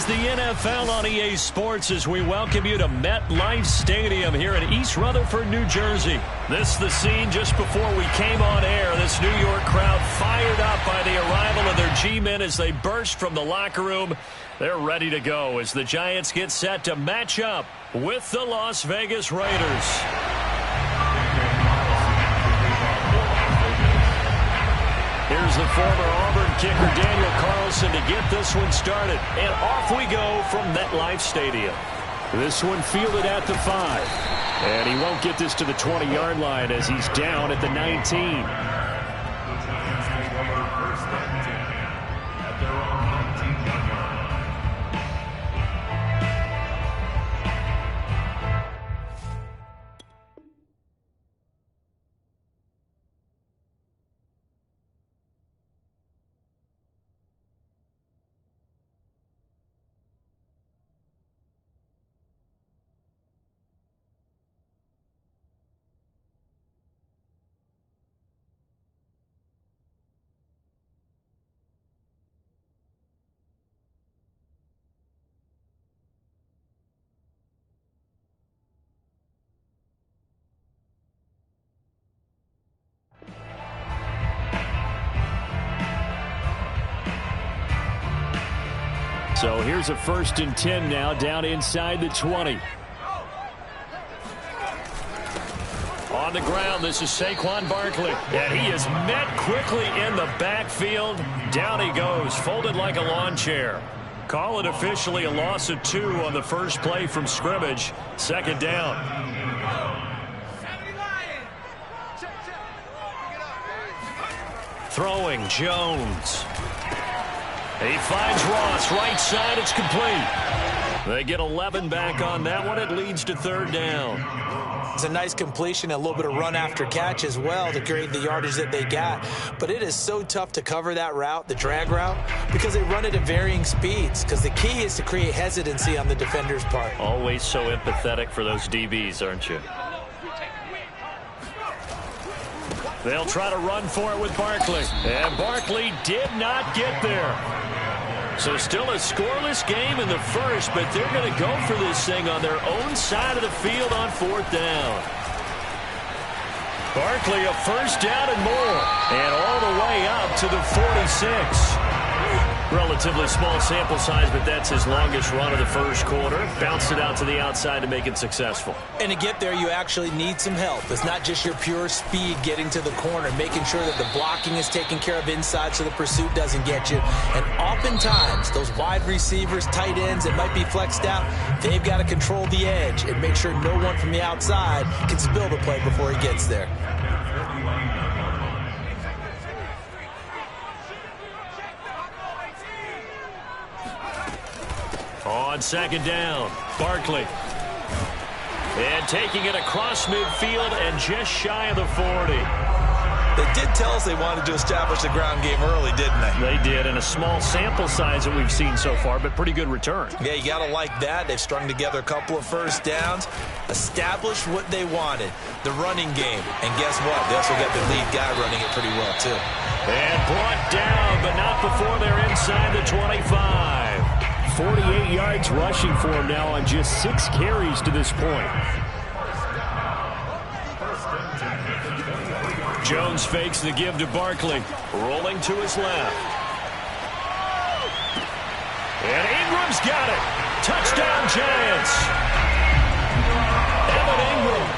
is the NFL on EA Sports as we welcome you to MetLife Stadium here in East Rutherford, New Jersey. This is the scene just before we came on air. This New York crowd fired up by the arrival of their G-men as they burst from the locker room. They're ready to go as the Giants get set to match up with the Las Vegas Raiders. Here's the former Auburn kicker Daniel Carlson to get this one started. And off we go from MetLife Stadium. This one fielded at the 5. And he won't get this to the 20-yard line as he's down at the 19. So here's a 1st and 10 now down inside the 20. On the ground, this is Saquon Barkley. And he is met quickly in the backfield. Down he goes, folded like a lawn chair. Call it officially a loss of 2 on the first play from scrimmage. 2nd down. Throwing Jones. He finds Ross, right side, it's complete. They get 11 back on that one. It leads to 3rd down. It's a nice completion, a little bit of run after catch as well to create the yardage that they got. But it is so tough to cover that route, the drag route, because they run it at varying speeds. Because the key is to create hesitancy on the defender's part. Always so empathetic for those DBs, aren't you? They'll try to run for it with Barkley. And Barkley did not get there. So still a scoreless game in the first, but they're going to go for this thing on their own side of the field on 4th down. Barkley a 1st down and more. And all the way up to the 46. Relatively small sample size, but that's his longest run of the first quarter. Bounced it out to the outside to make it successful. And to get there, you actually need some help. It's not just your pure speed getting to the corner, making sure that the blocking is taken care of inside so the pursuit doesn't get you. And oftentimes, those wide receivers, tight ends that might be flexed out, they've got to control the edge and make sure no one from the outside can spill the play before he gets there. On 2nd down, Barkley. And taking it across midfield and just shy of the 40. They did tell us they wanted to establish the ground game early, didn't they? They did, and a small sample size that we've seen so far, but pretty good return. Yeah, you got to like that. They've strung together a couple of 1st downs, established what they wanted, the running game. And guess what? They also got the lead guy running it pretty well, too. And brought down, but not before they're inside the 25. 48 yards rushing for him now on just 6 carries to this point. Jones fakes the give to Barkley. Rolling to his left. And Ingram's got it. Touchdown, Giants. Evan Ingram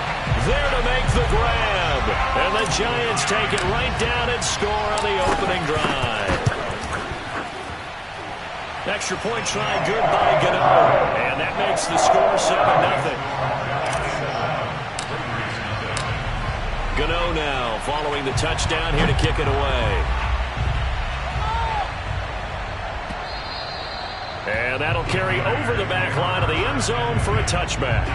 there to make the grab. And the Giants take it right down and score on the opening drive. Extra point try good by Gano. And that makes the score 7-0. Gano now following the touchdown here to kick it away. And that'll carry over the back line of the end zone for a touchback.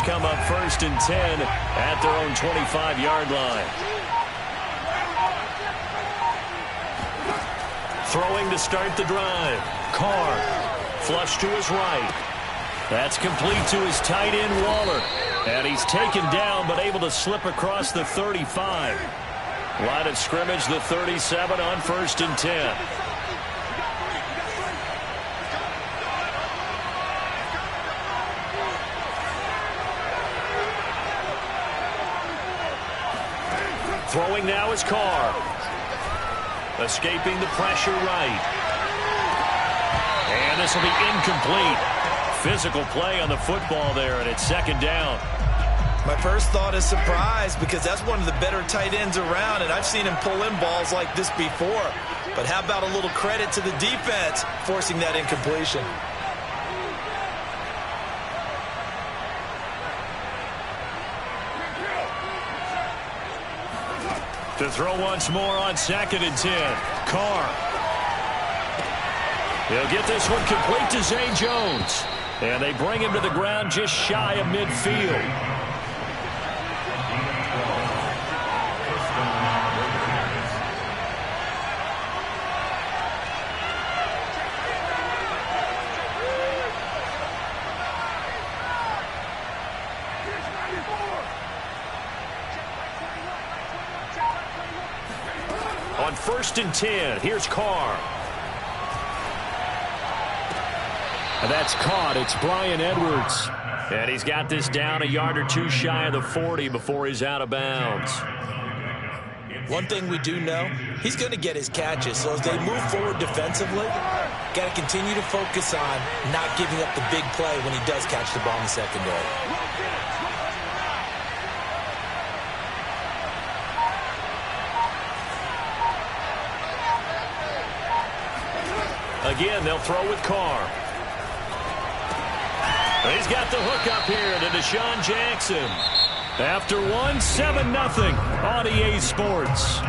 come up 1st and 10 at their own 25-yard line. Throwing to start the drive. Carr. Flush to his right. That's complete to his tight end, Waller. And he's taken down, but able to slip across the 35. Line of scrimmage, the 37 on 1st and 10. Throwing now is Carr. Escaping the pressure right. And this will be incomplete. Physical play on the football there, and it's 2nd down. My first thought is surprise, because that's one of the better tight ends around, and I've seen him pull in balls like this before. But how about a little credit to the defense forcing that incompletion? To throw once more on 2nd and 10. Carr. He'll get this one complete to Zay Jones. And they bring him to the ground just shy of midfield. On 1st and 10, here's Carr. And that's caught. It's Bryan Edwards. And he's got this down a yard or two shy of the 40 before he's out of bounds. One thing we do know, he's going to get his catches. So as they move forward defensively, got to continue to focus on not giving up the big play when he does catch the ball in the secondary. Again, they'll throw with Carr. He's got the hook up here to Deshaun Jackson. After one, 7-0 on EA Sports.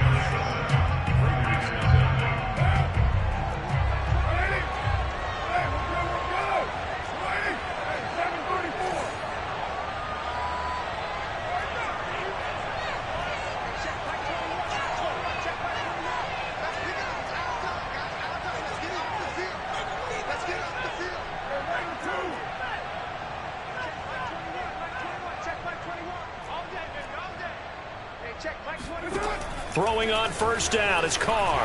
Throwing on 1st down is Carr.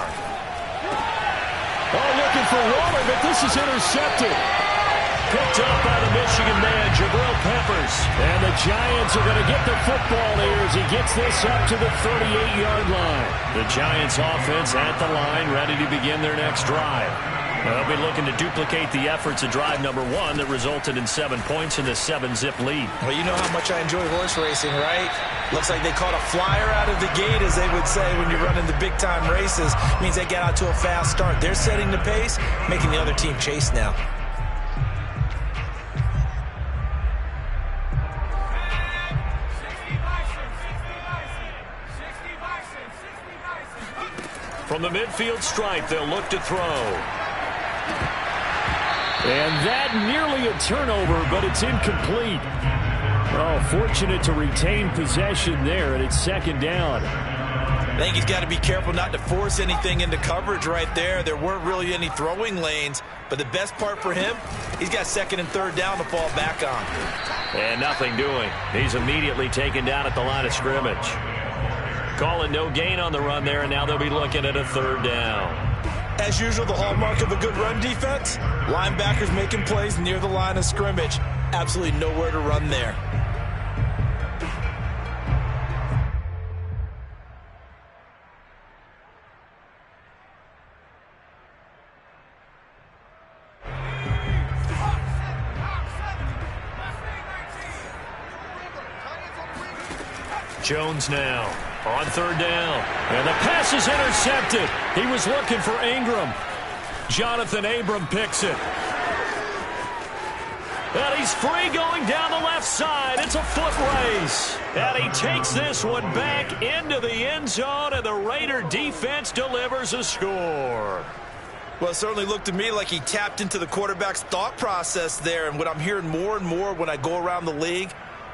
Oh, looking for Waller, but this is intercepted. Picked up by the Michigan man, Jabril Peppers. And the Giants are going to get the football here as he gets this up to the 38-yard line. The Giants offense at the line, ready to begin their next drive. They'll be looking to duplicate the efforts of drive number 1 that resulted in 7 points in the 7-zip lead. Well, you know how much I enjoy horse racing, right? Looks like they caught a flyer out of the gate, as they would say when you're running the big-time races. Means they get out to a fast start. They're setting the pace, making the other team chase now. From the midfield stripe, they'll look to throw. And that nearly a turnover, but it's incomplete. Oh, fortunate to retain possession there, and it's 2nd down. I think he's got to be careful not to force anything into coverage right there. There weren't really any throwing lanes, but the best part for him, he's got 2nd and 3rd down to fall back on. And nothing doing. He's immediately taken down at the line of scrimmage. Calling no gain on the run there, and now they'll be looking at a 3rd down. As usual, the hallmark of a good run defense, linebackers making plays near the line of scrimmage. Absolutely nowhere to run there. Jones now on 3rd down. And the pass is intercepted. He was looking for Ingram. Jonathan Abram picks it. And he's free going down the left side. It's a foot race. And he takes this one back into the end zone, and the Raider defense delivers a score. Well, it certainly looked to me like he tapped into the quarterback's thought process there. And what I'm hearing more and more when I go around the league,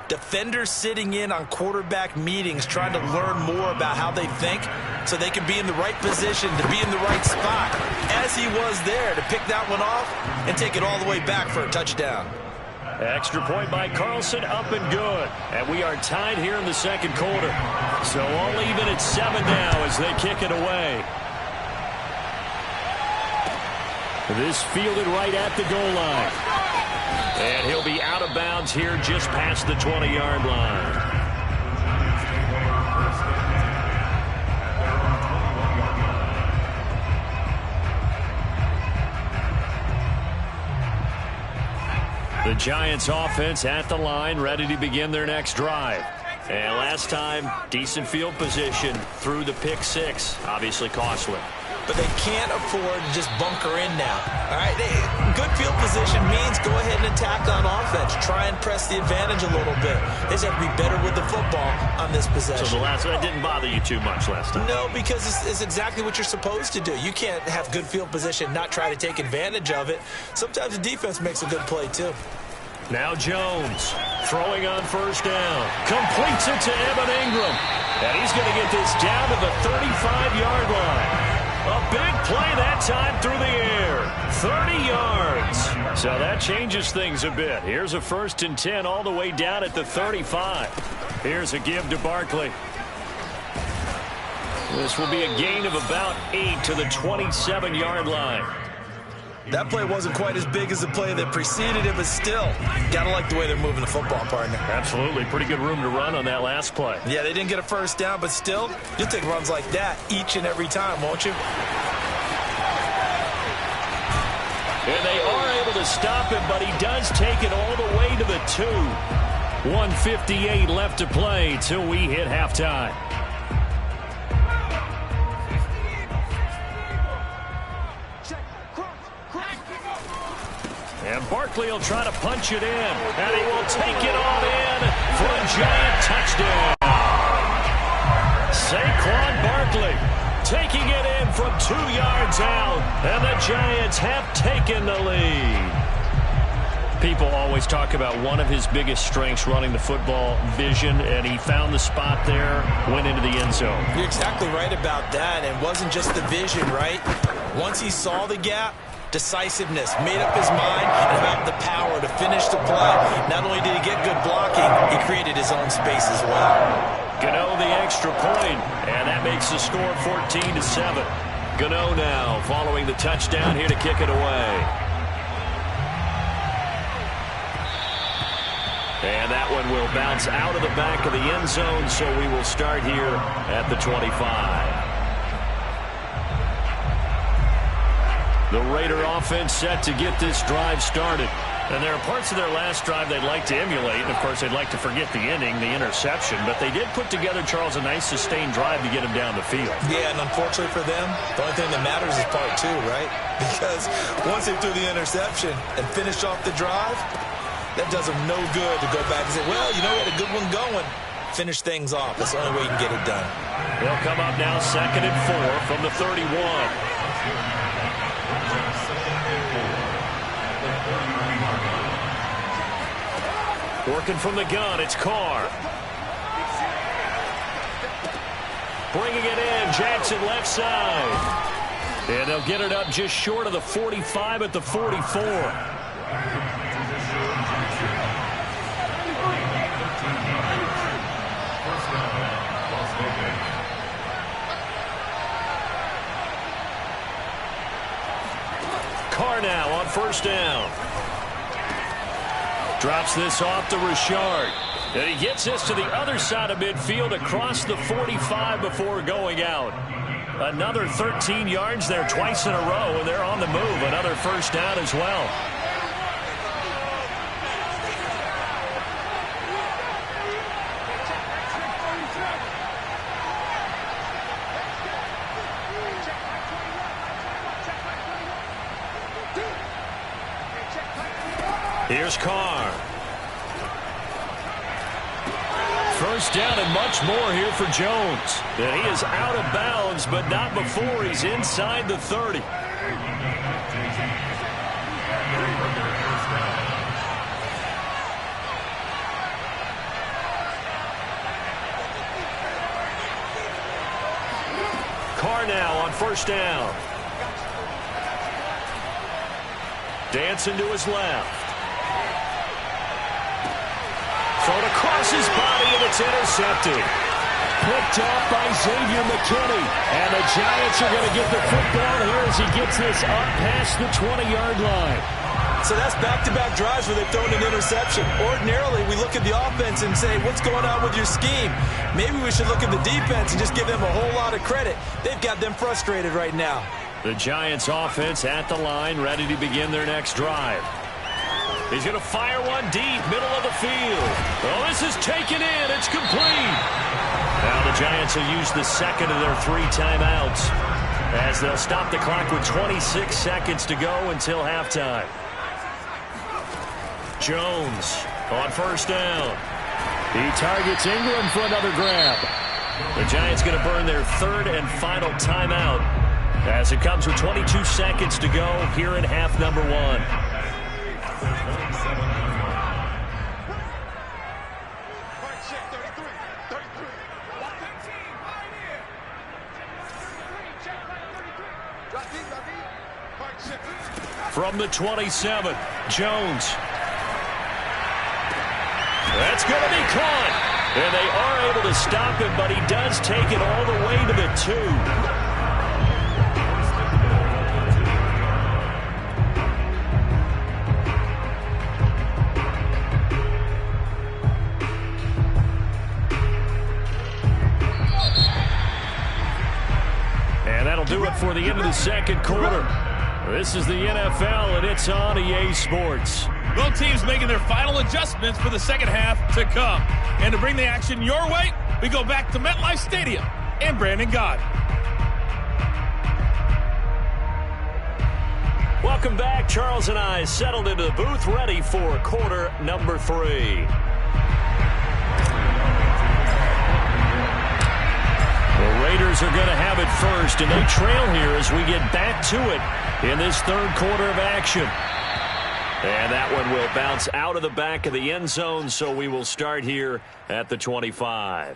Defenders sitting in on quarterback meetings trying to learn more about how they think so they can be in the right position to be in the right spot, as he was there to pick that one off and take it all the way back for a touchdown. Extra point by Carlson, up and good. And we are tied here in the second quarter. So all even at 7 now as they kick it away. This fielded right at the goal line. And he'll be out of bounds here just past the 20-yard line. The Giants offense at the line, ready to begin their next drive. And last time, decent field position through the pick six. Obviously costly. But they can't afford to just bunker in now. All right, good field position means go ahead and attack on offense. Try and press the advantage a little bit. They just have to be better with the football on this possession. So that didn't bother you too much last time? No, because it's exactly what you're supposed to do. You can't have good field position, not try to take advantage of it. Sometimes the defense makes a good play, too. Now Jones throwing on first down. Completes it to Evan Ingram. And he's going to get this down to the 35-yard line. A big play that time through the air. 30 yards. So that changes things a bit. Here's a 1st and 10 all the way down at the 35. Here's a give to Barkley. This will be a gain of about 8 to the 27-yard line. That play wasn't quite as big as the play that preceded it, but still, gotta like the way they're moving the football, partner. Absolutely. Pretty good room to run on that last play. Yeah, they didn't get a first down, but still, you'll take runs like that each and every time, won't you? And they are able to stop him, but he does take it all the way to the 2. 1:58 left to play till we hit halftime. And Barkley will try to punch it in. And he will take it on in for a giant touchdown. Saquon Barkley taking it in from 2 yards out. And the Giants have taken the lead. People always talk about one of his biggest strengths running the football, vision, and he found the spot there, went into the end zone. You're exactly right about that. It wasn't just the vision, right? Once he saw the gap, decisiveness, made up his mind, and had the power to finish the play. Not only did he get good blocking, he created his own space as well. Gano the extra point, and that makes the score 14-7. Gano now following the touchdown here to kick it away. And that one will bounce out of the back of the end zone, so we will start here at the 25. The Raider offense set to get this drive started. And there are parts of their last drive they'd like to emulate. And, of course, they'd like to forget the ending, the interception. But they did put together, Charles, a nice sustained drive to get him down the field. Yeah, and unfortunately for them, the only thing that matters is part 2, right? Because once they threw the interception and finished off the drive, that does them no good to go back and say, well, you know, we had a good one going. Finish things off. That's the only way you can get it done. They'll come up now 2nd and 4 from the 31. Working from the gun, it's Carr. Bringing it in, Jackson left side. And they'll get it up just short of the 45 at the 44. Carr now on first down. Drops this off to Richard. And he gets this to the other side of midfield across the 45 before going out. Another 13 yards there twice in a row, and they're on the move. Another first down as well. Here's Carr. First down and much more here for Jones. And he is out of bounds, but not before he's inside the 30. Carr now on first down. Dancing to his left. Thrown across his body, and it's intercepted. Picked off by Xavier McKinney. And the Giants are going to get the football here as he gets this up past the 20-yard line. So that's back-to-back drives where they've thrown an interception. Ordinarily, we look at the offense and say, what's going on with your scheme? Maybe we should look at the defense and just give them a whole lot of credit. They've got them frustrated right now. The Giants offense at the line, ready to begin their next drive. He's going to fire one deep, middle of the field. Oh, this is taken in. It's complete. Now the Giants will use the second of their 3 timeouts as they'll stop the clock with 26 seconds to go until halftime. Jones on first down. He targets Ingram for another grab. The Giants going to burn their 3rd and final timeout as it comes with 22 seconds to go here in half number 1. From the 27, Jones. That's going to be caught. And they are able to stop him, but he does take it all the way to the 2. And that'll do it for the end of the second quarter. This is the NFL, and it's on EA Sports. Both teams making their final adjustments for the second half to come. And to bring the action your way, we go back to MetLife Stadium and Brandon Gaudin. Welcome back. Charles and I settled into the booth, ready for quarter number 3. The Raiders are going to have it first, and they trail here as we get back to it in this third quarter of action. And that one will bounce out of the back of the end zone, so we will start here at the 25.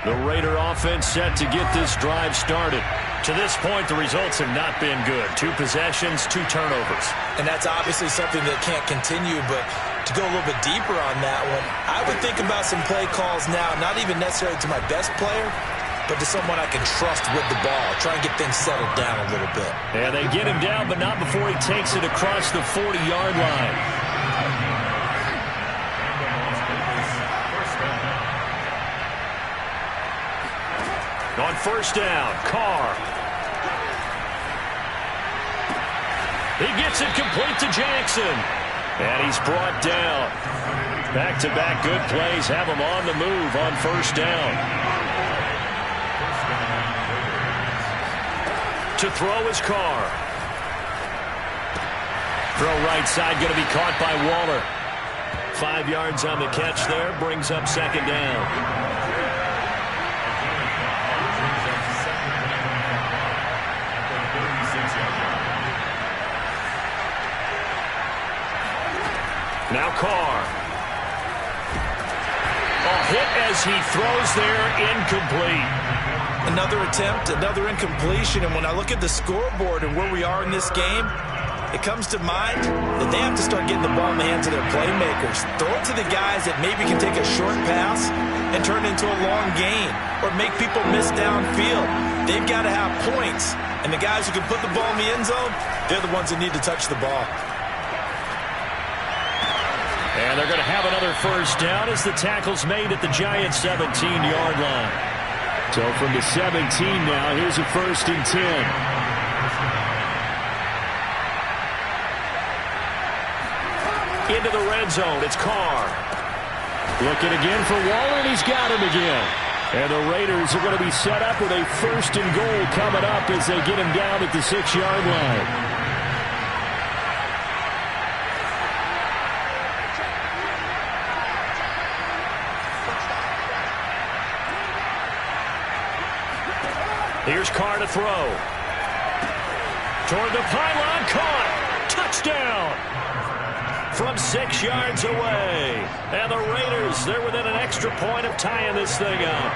The Raider offense set to get this drive started. To this point, the results have not been good. 2 possessions, 2 turnovers. And that's obviously something that can't continue, but to go a little bit deeper on that one, I would think about some play calls now, not even necessarily to my best player, but to someone I can trust with the ball. Try and get things settled down a little bit. And they get him down, but not before he takes it across the 40-yard line. On first down, Carr. He gets it complete to Jackson. And he's brought down. Back-to-back good plays have him on the move on first down. To throw is Carr. Throw right side, going to be caught by Waller. 5 yards on the catch there, brings up second down. Now Carr. A hit as he throws there, incomplete. Another attempt, another incompletion, and when I look at the scoreboard and where we are in this game, it comes to mind that they have to start getting the ball in the hands of their playmakers. Throw it to the guys that maybe can take a short pass and turn it into a long gain or make people miss downfield. They've got to have points, and the guys who can put the ball in the end zone, they're the ones that need to touch the ball. And they're going to have another first down as the tackle's made at the Giants' 17-yard line. So from the 17 now, here's a 1st and 10. Into the red zone, it's Carr. Looking again for Waller, and he's got him again. And the Raiders are going to be set up with a 1st and goal coming up as they get him down at the 6-yard line. Here's Carr to throw. Toward the pylon, caught. Touchdown. from 6 yards away. And the Raiders, they're within an extra point of tying this thing up.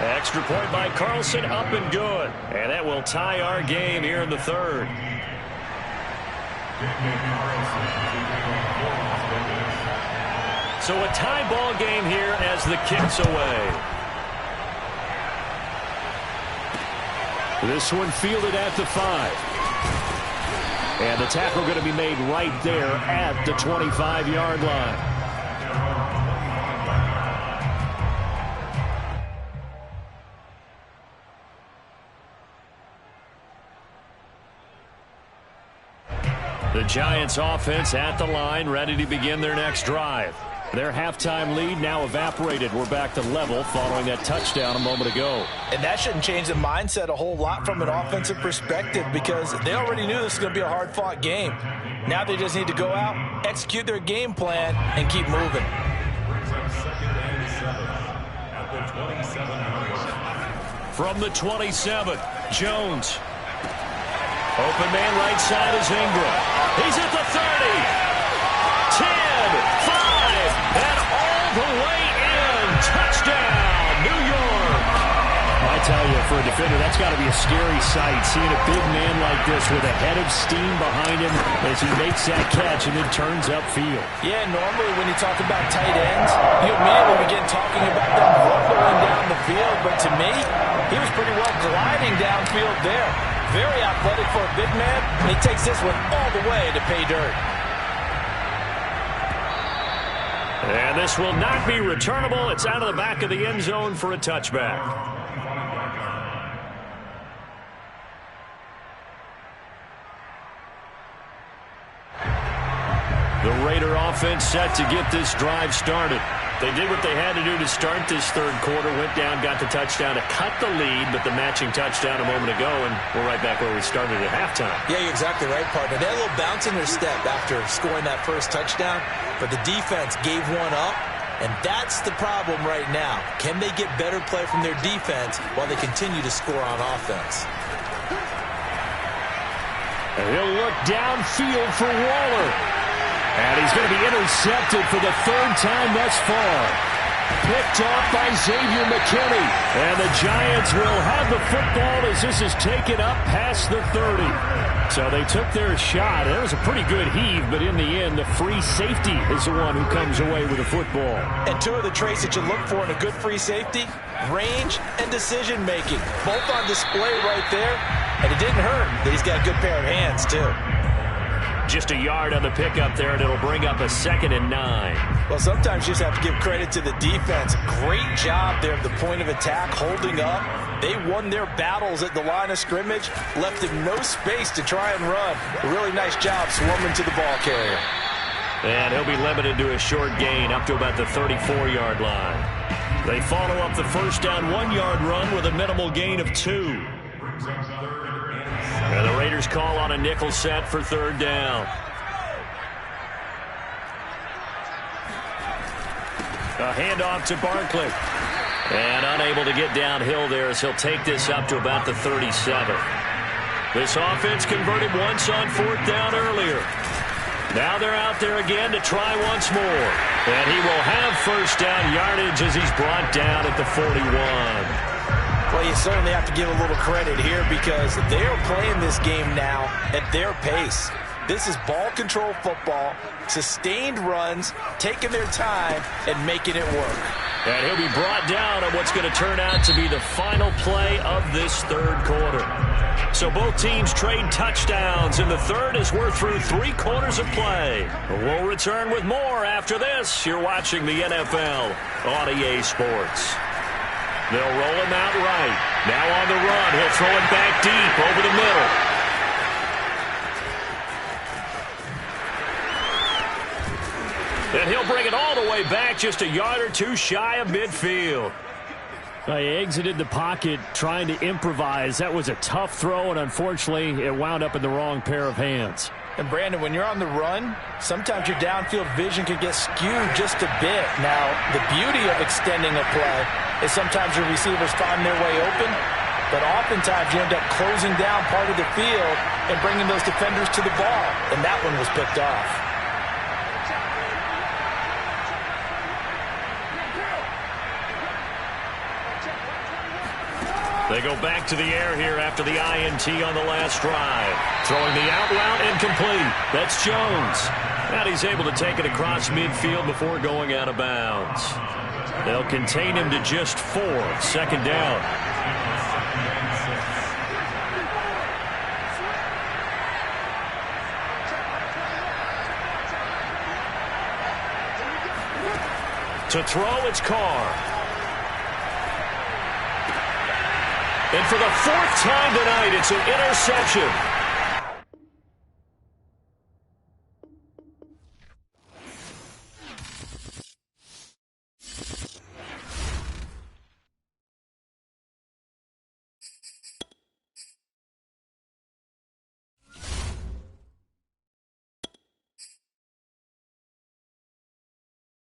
Extra point by Carlson, up and good. And that will tie our game here in the third. So a tie ball game here as the kick's away. This one fielded at the 5. And the tackle going to be made right there at the 25-yard line. The Giants offense at the line, ready to begin their next drive. Their halftime lead now evaporated. We're back to level following that touchdown a moment ago. And that shouldn't change the mindset a whole lot from an offensive perspective because they already knew this was going to be a hard-fought game. Now they just need to go out, execute their game plan, and keep moving. From the 27, Jones. Open man right side is Ingram. He's at the 30. 10, 5, and all the way in. Touchdown, New York. I tell you, for a defender, that's got to be a scary sight, seeing a big man like this with a head of steam behind him as he makes that catch and then turns upfield. Yeah, normally when you talk about tight ends, you immediately begin talking about them rumbling down the field, but to me, he was pretty well gliding downfield there. Very athletic for a big man, and he takes this one all the way to pay dirt. And this will not be returnable. It's out of the back of the end zone for a touchback. The Raider offense set to get this drive started. They did what they had to do to start this third quarter, went down, got the touchdown to cut the lead, but the matching touchdown a moment ago, and we're right back where we started at halftime. Yeah, you're exactly right, partner. They had a little bounce in their step after scoring that first touchdown, but the defense gave one up, and that's the problem right now. Can they get better play from their defense while they continue to score on offense? And he'll look downfield for Waller. And he's going to be intercepted for the third time thus far. Picked off by Xavier McKinney. And the Giants will have the football as this is taken up past the 30. So they took their shot. It was a pretty good heave, but in the end, the free safety is the one who comes away with the football. And two of the traits that you look for in a good free safety, range and decision-making. Both on display right there. And it didn't hurt that he's got a good pair of hands, too. Just a yard on the pickup there, and it'll bring up a 2nd and 9. Well, sometimes you just have to give credit to the defense. Great job there at the point of attack, holding up. They won their battles at the line of scrimmage, left him no space to try and run. A really nice job swarming to the ball carrier. And he'll be limited to a short gain up to about the 34-yard line. They follow up the first down 1-yard run with a minimal gain of 2. And the Raiders call on a nickel set for third down. A handoff to Barkley. And unable to get downhill there as he'll take this up to about the 37. This offense converted once on fourth down earlier. Now they're out there again to try once more. And he will have first down yardage as he's brought down at the 41. Well, you certainly have to give a little credit here because they're playing this game now at their pace. This is ball control football, sustained runs, taking their time, and making it work. And he'll be brought down on what's going to turn out to be the final play of this third quarter. So both teams trade touchdowns in the third as we're through 3 quarters of play. We'll return with more after this. You're watching the NFL on EA Sports. They'll roll him out right. Now on the run. He'll throw it back deep over the middle. And he'll bring it all the way back just a yard or two shy of midfield. He exited the pocket trying to improvise. That was a tough throw, and unfortunately, it wound up in the wrong pair of hands. And, Brandon, when you're on the run, sometimes your downfield vision can get skewed just a bit. Now, the beauty of extending a play is sometimes your receivers find their way open, but oftentimes you end up closing down part of the field and bringing those defenders to the ball, and that one was picked off. They go back to the air here after the INT on the last drive. Throwing the out route incomplete. That's Jones. And he's able to take it across midfield before going out of bounds. They'll contain him to just 4. Second down. To throw, it's Carr. And for the 4th time tonight, it's an interception.